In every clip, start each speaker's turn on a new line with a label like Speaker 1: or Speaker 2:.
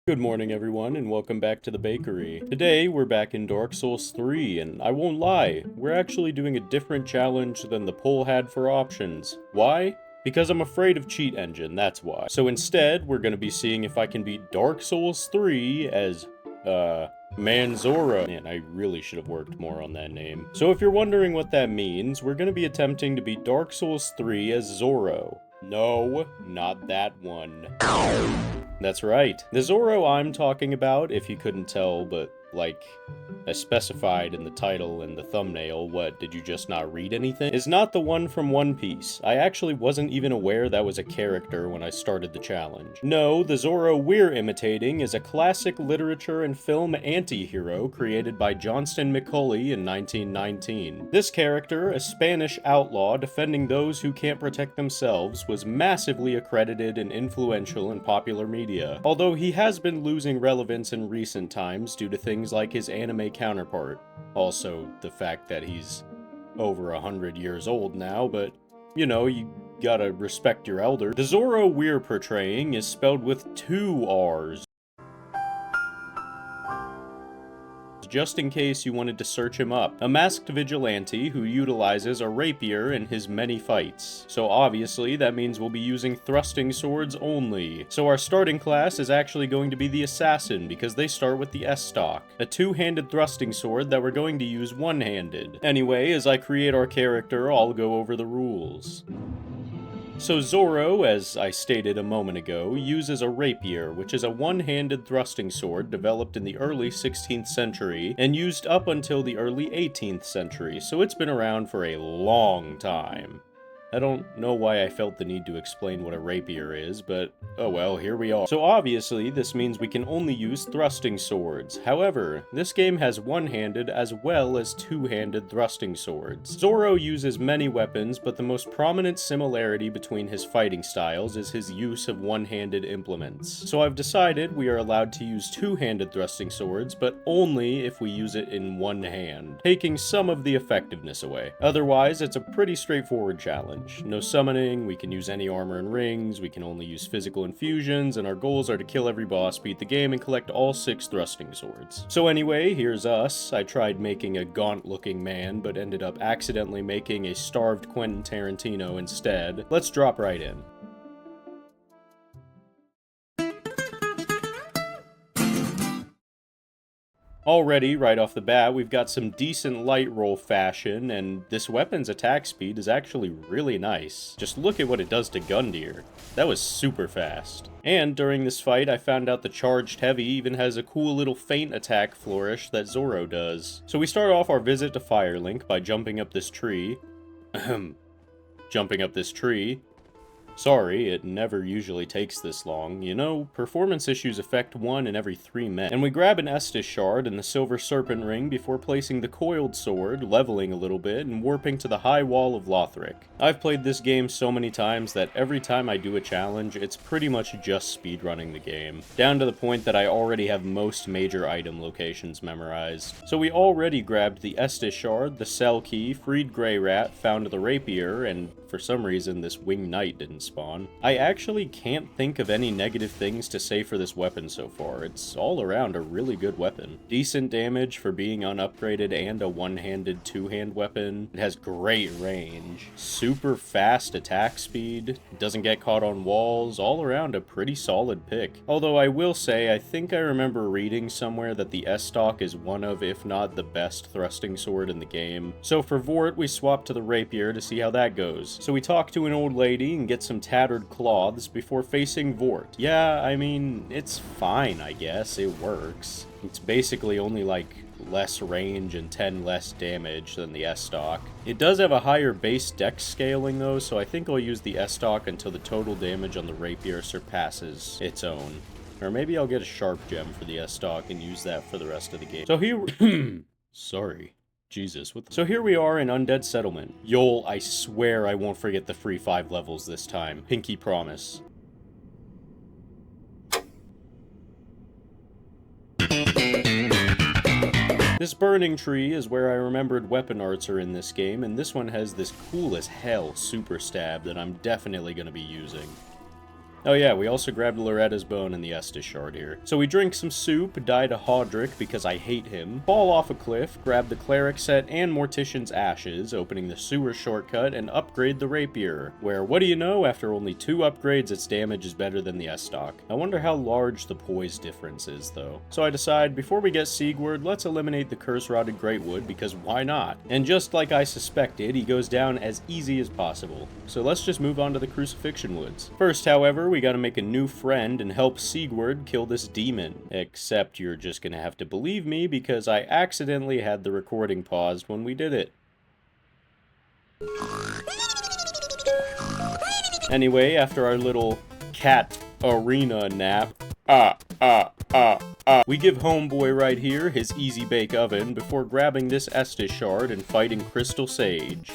Speaker 1: Good morning everyone and welcome back to the bakery. Today we're back in Dark Souls 3 and I won't lie, we're actually doing a different challenge than the poll had for options. Why? Because I'm afraid of Cheat Engine, that's why. So instead, we're gonna be seeing if I can beat Dark Souls 3 as, Man Zorro. Man, I really should have worked more on that name. So if you're wondering what that means, we're gonna be attempting to beat Dark Souls 3 as Zorro. No, not that one. That's right. The Zorro I'm talking about, if you couldn't tell, but, like, as specified in the title and the thumbnail, what, did you just not read anything? Is not the one from One Piece. I actually wasn't even aware that was a character when I started the challenge. No, the Zorro we're imitating is a classic literature and film anti-hero created by Johnston McCulley in 1919. This character, a Spanish outlaw defending those who can't protect themselves, was massively accredited and influential in popular media, although he has been losing relevance in recent times due to things like his anime counterpart. Also, the fact that he's over 100 years old now, but, you know, you gotta respect your elder. The Zorro we're portraying is spelled with 2 R's. Just in case you wanted to search him up. A masked vigilante who utilizes a rapier in his many fights. So obviously, that means we'll be using thrusting swords only. So our starting class is actually going to be the assassin, because they start with the S-stock. A two-handed thrusting sword that we're going to use one-handed. Anyway, as I create our character, I'll go over the rules. So Zorro, as I stated a moment ago, uses a rapier, which is a one-handed thrusting sword developed in the early 16th century and used up until the early 18th century, so it's been around for a long time. I don't know why I felt the need to explain what a rapier is, but oh well, here we are. So obviously, this means we can only use thrusting swords. However, this game has one-handed as well as two-handed thrusting swords. Zorro uses many weapons, but the most prominent similarity between his fighting styles is his use of one-handed implements. So I've decided we are allowed to use two-handed thrusting swords, but only if we use it in one hand, taking some of the effectiveness away. Otherwise, it's a pretty straightforward challenge. No summoning, we can use any armor and rings, we can only use physical infusions, and our goals are to kill every boss, beat the game, and collect all 6 thrusting swords. So anyway, here's us. I tried making a gaunt-looking man, but ended up accidentally making a starved Quentin Tarantino instead. Let's drop right in. Already, right off the bat, we've got some decent light roll fashion, and this weapon's attack speed is actually really nice. Just look at what it does to Gundyr. That was super fast. And during this fight, I found out the Charged Heavy even has a cool little feint attack flourish that Zorro does. So we start off our visit to Firelink by jumping up this tree. Jumping up this tree. Sorry, it never usually takes this long. You know, performance issues affect 1 in every 3 men. And we grab an Estus shard and the Silver Serpent Ring before placing the coiled sword, leveling a little bit, and warping to the high wall of Lothric. I've played this game so many times that every time I do a challenge, it's pretty much just speedrunning the game. Down to the point that I already have most major item locations memorized. So we already grabbed the Estus shard, the Cell Key, freed Grey Rat, found the rapier, and for some reason this Winged Knight didn't spawn. I actually can't think of any negative things to say for this weapon so far. It's all around a really good weapon. Decent damage for being unupgraded and a one-handed two-hand weapon. It has great range. Super fast attack speed. Doesn't get caught on walls. All around a pretty solid pick. Although I will say, I think I remember reading somewhere that the S-stock is one of, if not the best thrusting sword in the game. So for Vort, we swap to the rapier to see how that goes. So we talk to an old lady and get some tattered cloths before facing Vort. Yeah, I mean, it's fine, I guess. It works. It's basically only like less range and 10 less damage than the S-stock. It does have a higher base dex scaling though, so I think I'll use the S-stock until the total damage on the rapier surpasses its own. Or maybe I'll get a sharp gem for the S-stock and use that for the rest of the game. So here... Sorry. Jesus, what the... So here we are in Undead Settlement. Yol, I swear I won't forget the free 5 levels this time. Pinky promise. This burning tree is where I remembered weapon arts are in this game, and this one has this cool as hell super stab that I'm definitely going to be using. Oh yeah, we also grabbed Loretta's bone in the Estus shard here. So we drink some soup, die to Hodrick because I hate him, fall off a cliff, grab the cleric set and Mortician's ashes, opening the sewer shortcut, and upgrade the rapier, where, what do you know, after only 2 upgrades its damage is better than the S-stock. I wonder how large the poise difference is though. So I decide, before we get Sigurd, let's eliminate the curse-rotted Greatwood, because why not? And just like I suspected, he goes down as easy as possible. So let's just move on to the Crucifixion Woods. First, however, we gotta make a new friend and help Sigurd kill this demon. Except you're just gonna have to believe me because I accidentally had the recording paused when we did it. Anyway, after our little cat arena nap, we give homeboy right here his easy bake oven before grabbing this Estus shard and fighting Crystal Sage.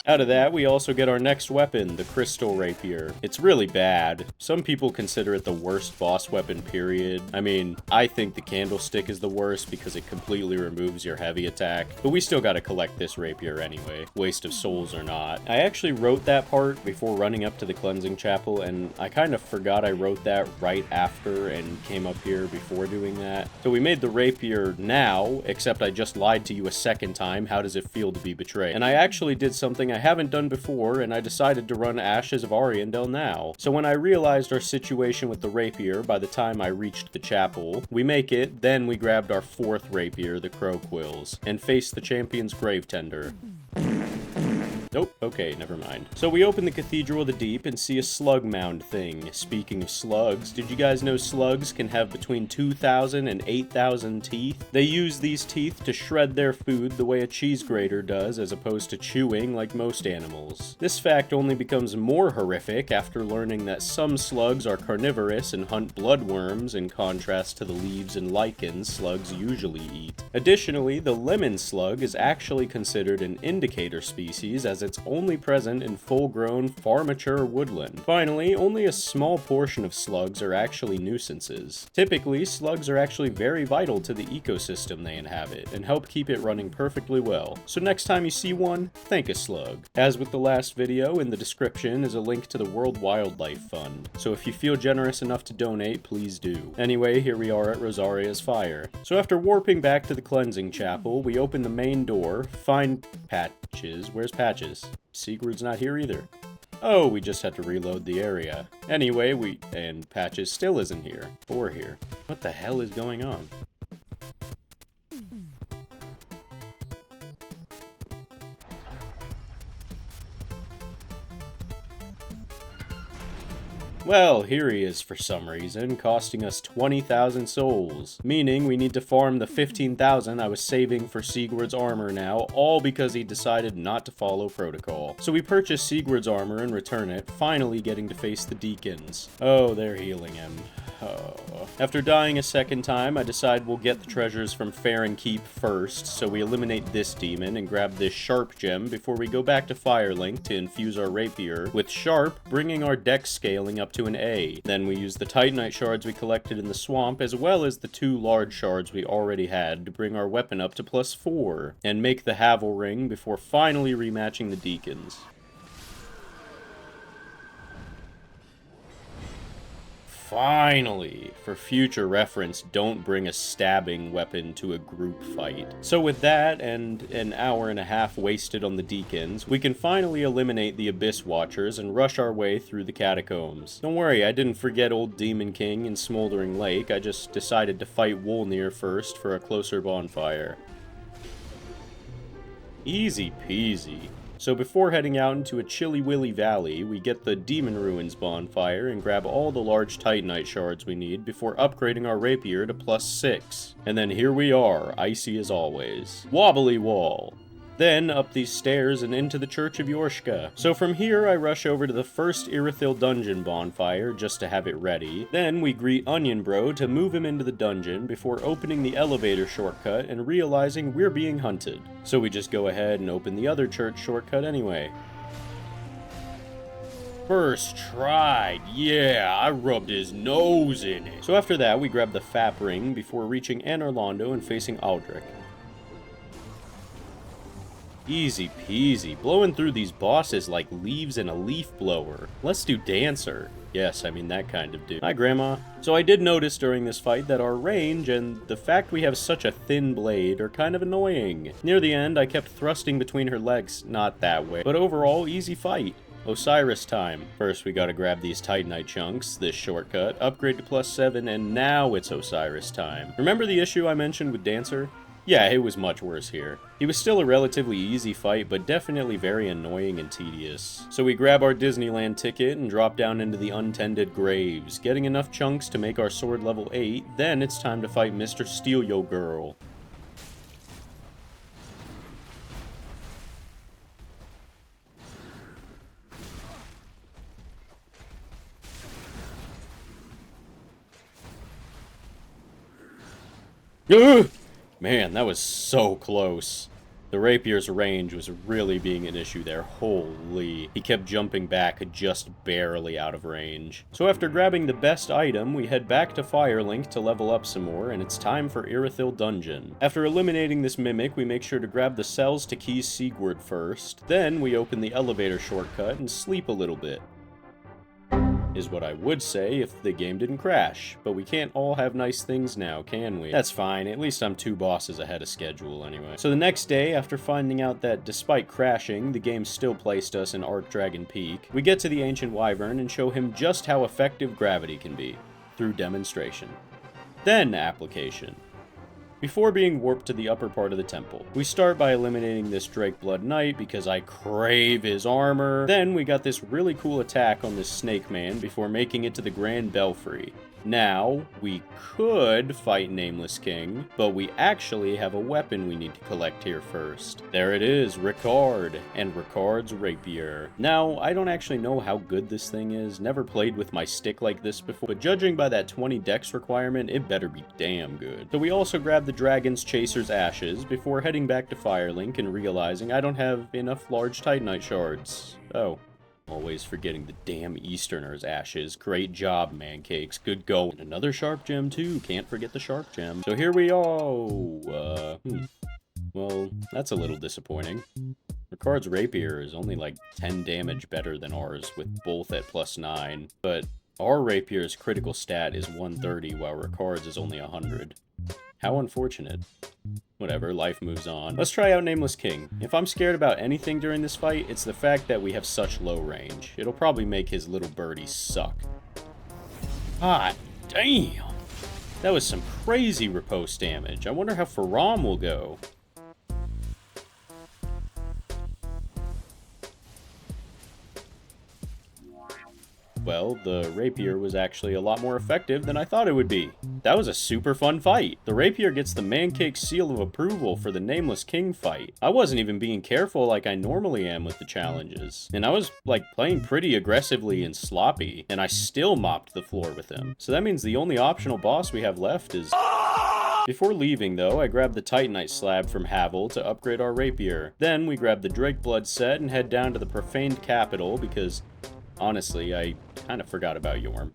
Speaker 1: Out of that, we also get our next weapon, the Crystal Rapier. It's really bad. Some people consider it the worst boss weapon, period. I mean, I think the Candlestick is the worst because it completely removes your heavy attack, but we still gotta collect this rapier anyway, waste of souls or not. I actually wrote that part before running up to the Cleansing Chapel, and I kind of forgot I wrote that right after and came up here before doing that. So we made the rapier now, except I just lied to you a second time. How does it feel to be betrayed? And I actually did something I haven't done before, and I decided to run Ashes of Ariandel now. So when I realized our situation with the rapier by the time I reached the chapel, we make it, then we grabbed our 4th rapier, the Crow Quills, and faced the champion's Grave Tender. Nope, okay, never mind. So we open the Cathedral of the Deep and see a slug mound thing. Speaking of slugs, did you guys know slugs can have between 2,000 and 8,000 teeth? They use these teeth to shred their food the way a cheese grater does, as opposed to chewing like most animals. This fact only becomes more horrific after learning that some slugs are carnivorous and hunt bloodworms, in contrast to the leaves and lichens slugs usually eat. Additionally, the lemon slug is actually considered an indicator species, as it's only present in full-grown, far-mature woodland. Finally, only a small portion of slugs are actually nuisances. Typically, slugs are actually very vital to the ecosystem they inhabit, and help keep it running perfectly well. So next time you see one, thank a slug. As with the last video, in the description is a link to the World Wildlife Fund, so if you feel generous enough to donate, please do. Anyway, here we are at Rosaria's Fire. So after warping back to the Cleansing Chapel, we open the main door, find Patches. Where's Patches? Sigurd's not here either. Oh, we just had to reload the area. Anyway, and Patches still isn't here. Or here. What the hell is going on? Well, here he is for some reason, costing us 20,000 souls, meaning we need to farm the 15,000 I was saving for Sigurd's armor now, all because he decided not to follow protocol. So we purchase Sigurd's armor and return it, finally getting to face the deacons. Oh, they're healing him. Oh. After dying a second time, I decide we'll get the treasures from Farron Keep first, so we eliminate this demon and grab this Sharp gem before we go back to Firelink to infuse our rapier, with Sharp bringing our dex scaling up to an A. Then we use the Titanite shards we collected in the swamp, as well as the 2 large shards we already had, to bring our weapon up to +4, and make the Havel ring before finally rematching the deacons. Finally! For future reference, don't bring a stabbing weapon to a group fight. So with that, and an hour and a half wasted on the deacons, we can finally eliminate the Abyss Watchers and rush our way through the catacombs. Don't worry, I didn't forget old Demon King and Smoldering Lake, I just decided to fight Wolnir first for a closer bonfire. Easy peasy. So before heading out into a Chilly Willy Valley, we get the Demon Ruins bonfire and grab all the large Titanite shards we need before upgrading our rapier to +6. And then here we are, icy as always. Wobbly Wall! Then up these stairs and into the Church of Yorshka. So from here I rush over to the first Irithyll dungeon bonfire just to have it ready. Then we greet Onion Bro to move him into the dungeon before opening the elevator shortcut and realizing we're being hunted. So we just go ahead and open the other church shortcut anyway. First try, yeah, I rubbed his nose in it. So after that, we grab the Fap Ring before reaching Anorlando and facing Aldrich. Easy peasy, blowing through these bosses like leaves in a leaf blower. Let's do Dancer. Yes, I mean that kind of dude. Hi, Grandma. So I did notice during this fight that our range and the fact we have such a thin blade are kind of annoying. Near the end, I kept thrusting between her legs, not that way, but overall, easy fight. Osiris time. First, we gotta grab these Titanite chunks, this shortcut, upgrade to +7, and now it's Osiris time. Remember the issue I mentioned with Dancer? Yeah, it was much worse here. He was still a relatively easy fight, but definitely very annoying and tedious. So we grab our Disneyland ticket and drop down into the untended graves, getting enough chunks to make our sword level 8, then it's time to fight Mr. Steal Yo Girl. Ugh! Man, that was so close. The rapier's range was really being an issue there. Holy. He kept jumping back just barely out of range. So after grabbing the best item, we head back to Firelink to level up some more, and it's time for Irithyll Dungeon. After eliminating this mimic, we make sure to grab the cells to Keys Sigurd first. Then we open the elevator shortcut and sleep a little bit. Is what I would say if the game didn't crash. But we can't all have nice things now, can we? That's fine, at least I'm 2 bosses ahead of schedule anyway. So the next day, after finding out that despite crashing, the game still placed us in Archdragon Peak, we get to the Ancient Wyvern and show him just how effective gravity can be, through demonstration. Then application. Before being warped to the upper part of the temple. We start by eliminating this Drakeblood Knight because I crave his armor. Then we got this really cool attack on this Snake Man before making it to the Grand Belfry. Now, we could fight Nameless King, but we actually have a weapon we need to collect here first. There it is, Ricard, and Ricard's Rapier. Now, I don't actually know how good this thing is, never played with my stick like this before, but judging by that 20 dex requirement, it better be damn good. So we also grab the Dragon's Chaser's Ashes before heading back to Firelink and realizing I don't have enough large Titanite shards. Oh. Always forgetting the damn Easterner's ashes. Great job, Mancakes. Good going. Another sharp gem, too. Can't forget the sharp gem. So here we are. Well, that's a little disappointing. Ricard's Rapier is only like 10 damage better than ours, with both at +9. But our Rapier's critical stat is 130, while Ricard's is only 100. How unfortunate. Whatever, life moves on. Let's try out Nameless King. If I'm scared about anything during this fight, it's the fact that we have such low range. It'll probably make his little birdie suck. God damn! That was some crazy riposte damage. I wonder how Faram will go. Well, the Rapier was actually a lot more effective than I thought it would be. That was a super fun fight. The Rapier gets the Mancake seal of approval for the Nameless King fight. I wasn't even being careful like I normally am with the challenges. And I was, like, playing pretty aggressively and sloppy, and I still mopped the floor with him. So that means the only optional boss we have left is... Before leaving, though, I grabbed the Titanite slab from Havel to upgrade our Rapier. Then we grabbed the Drakeblood set and head down to the Profaned Capital because... Honestly, I kind of forgot about Yorm.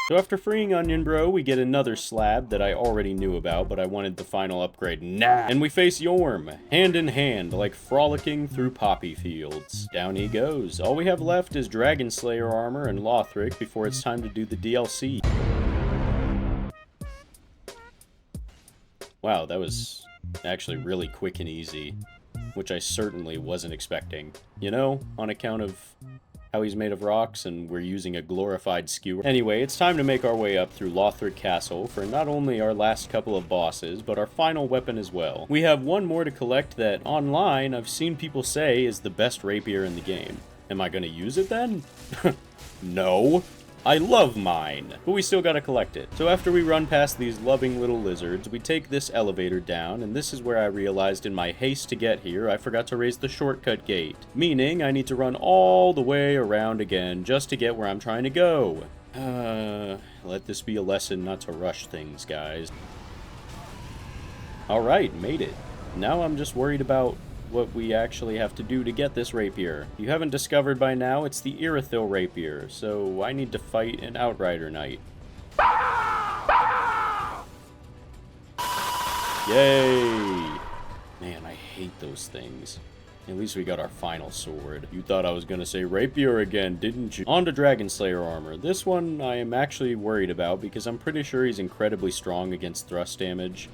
Speaker 1: So after freeing Onion Bro, we get another slab that I already knew about, but I wanted the final upgrade now. And we face Yorm, hand in hand, like frolicking through poppy fields. Down he goes. All we have left is Dragon Slayer armor and Lothric before it's time to do the DLC. Wow, that was actually really quick and easy. Which I certainly wasn't expecting. You know, on account of how he's made of rocks and we're using a glorified skewer. Anyway, it's time to make our way up through Lothric Castle for not only our last couple of bosses, but our final weapon as well. We have one more to collect that, online, I've seen people say is the best rapier in the game. Am I gonna use it then? No. I love mine, but we still gotta collect it. So after we run past these loving little lizards, we take this elevator down, and this is where I realized in my haste to get here, I forgot to raise the shortcut gate. Meaning, I need to run all the way around again, just to get where I'm trying to go. Let this be a lesson not to rush things, guys. Alright, made it. Now I'm just worried about what we actually have to do to get this rapier. If you haven't discovered by now, it's the Irithyll rapier, so I need to fight an Outrider Knight. Yay! Man, I hate those things. At least we got our final sword. You thought I was gonna say rapier again, didn't you? On to Dragon Slayer armor. This one I am actually worried about because I'm pretty sure he's incredibly strong against thrust damage.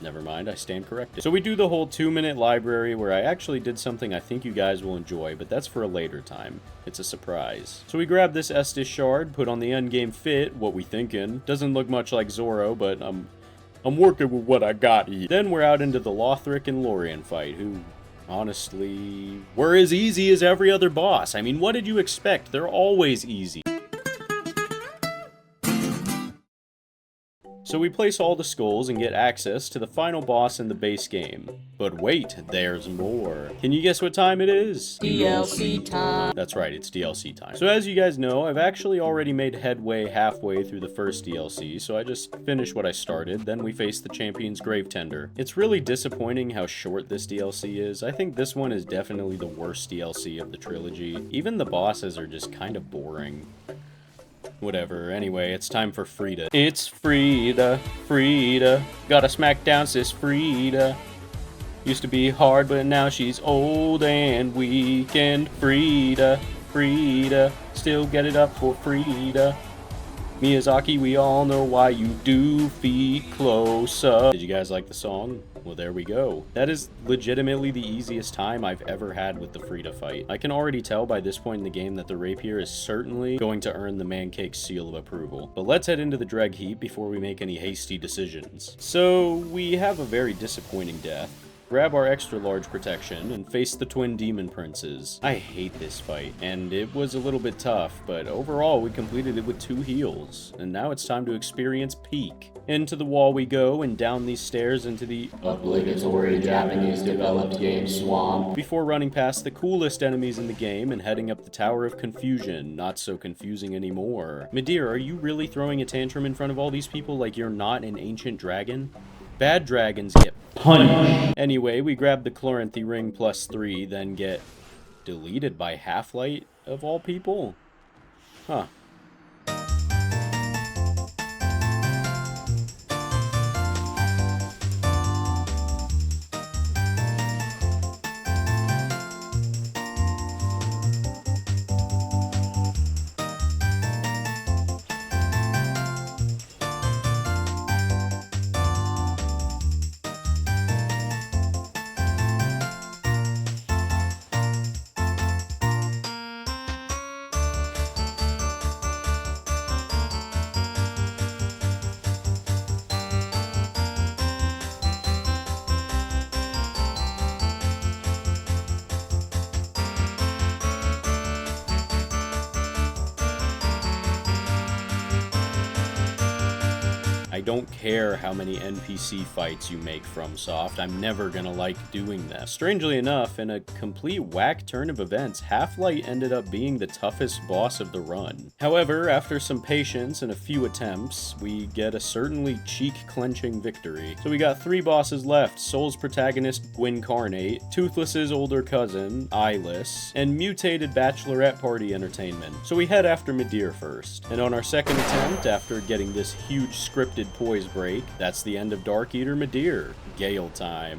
Speaker 1: Never mind, I stand corrected. So we do the whole 2-minute library where I actually did something I think you guys will enjoy, but that's for a later time. It's a surprise. So we grab this Estus shard, put on the endgame fit, what we thinkin'. Doesn't look much like Zorro, but I'm working with what I got here. Then we're out into the Lothric and Lorien fight, who honestly were as easy as every other boss. I mean, what did you expect? They're always easy. So we place all the skulls and get access to the final boss in the base game. But wait, there's more. Can you guess what time it is?
Speaker 2: DLC time.
Speaker 1: That's right, it's DLC time. So as you guys know, I've actually already made headway halfway through the first DLC, so I just finished what I started, then we face the Champion's Gravetender. It's really disappointing how short this DLC is. I think this one is definitely the worst DLC of the trilogy. Even the bosses are just kind of boring. Whatever, anyway, it's time for Frida. It's Frida, Frida, gotta smack down sis Frida. Used to be hard, but now she's old and weak. And Frida, Frida, still get it up for Frida. Miyazaki, we all know why you do feet close up. Did you guys like the song? Well, there we go. That is legitimately the easiest time I've ever had with the Frida fight. I can already tell by this point in the game that the rapier is certainly going to earn the Mancake's seal of approval. But let's head into the Dreg Heap before we make any hasty decisions. So, we have a very disappointing death. Grab our extra large protection and face the twin demon princes. I hate this fight, and it was a little bit tough, but overall we completed it with 2 heals, and now it's time to experience Peak. Into the wall we go, and down these stairs into the
Speaker 2: obligatory Japanese developed game swamp.
Speaker 1: Before running past the coolest enemies in the game and heading up the Tower of Confusion. Not so confusing anymore. Midir, are you really throwing a tantrum in front of all these people like you're not an ancient dragon? Bad dragons get punished. Anyway, we grab the Chloranthy ring +3, then get deleted by Half-Light, of all people? Huh. I don't care how many NPC fights you make FromSoft, I'm never gonna like doing them. Strangely enough, in a complete whack turn of events, Half-Light ended up being the toughest boss of the run. However, after some patience and a few attempts, we get a certainly cheek-clenching victory. So we got 3 bosses left: Soul's protagonist Gwyncarnate, Toothless's older cousin, Eyeless, and mutated bachelorette party entertainment. So we head after Midir first. And on our second attempt, after getting this huge scripted poise break, that's the end of Dark Eater Midir. Gale time.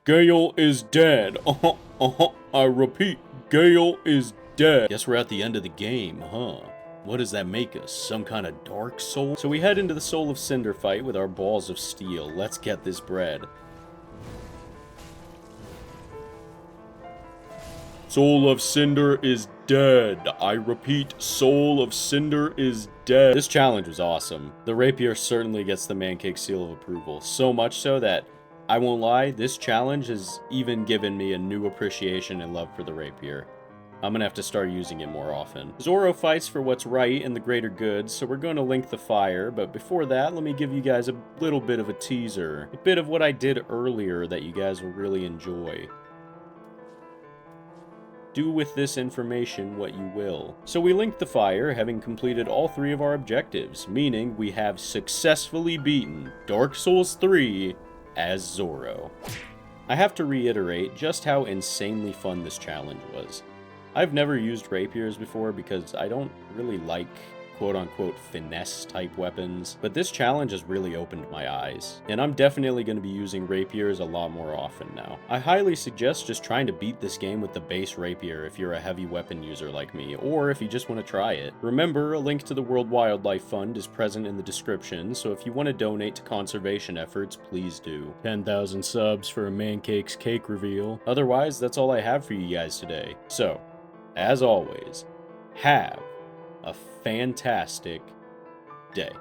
Speaker 1: Gale is dead. I repeat, Gale is dead. Guess we're at the end of the game, huh? What does that make us? Some kind of dark soul? So we head into the Soul of Cinder fight with our balls of steel. Let's get this bread. Soul of Cinder is dead. I repeat, Soul of Cinder is dead. This challenge was awesome. The rapier certainly gets the Mancake seal of approval. So much so that, I won't lie, this challenge has even given me a new appreciation and love for the rapier. I'm gonna have to start using it more often. Zorro fights for what's right and the greater good, so we're going to link the fire, but before that, let me give you guys a little bit of a teaser. A bit of what I did earlier that you guys will really enjoy. Do with this information what you will. So we linked the fire, having completed all 3 of our objectives, meaning we have successfully beaten Dark Souls 3 as Zorro. I have to reiterate just how insanely fun this challenge was. I've never used rapiers before because I don't really like quote-unquote finesse-type weapons, but this challenge has really opened my eyes, and I'm definitely going to be using rapiers a lot more often now. I highly suggest just trying to beat this game with the base rapier if you're a heavy weapon user like me, or if you just want to try it. Remember, a link to the World Wildlife Fund is present in the description, so if you want to donate to conservation efforts, please do. 10,000 subs for a Mancake's cake reveal. Otherwise, that's all I have for you guys today. So, as always, have a fantastic day.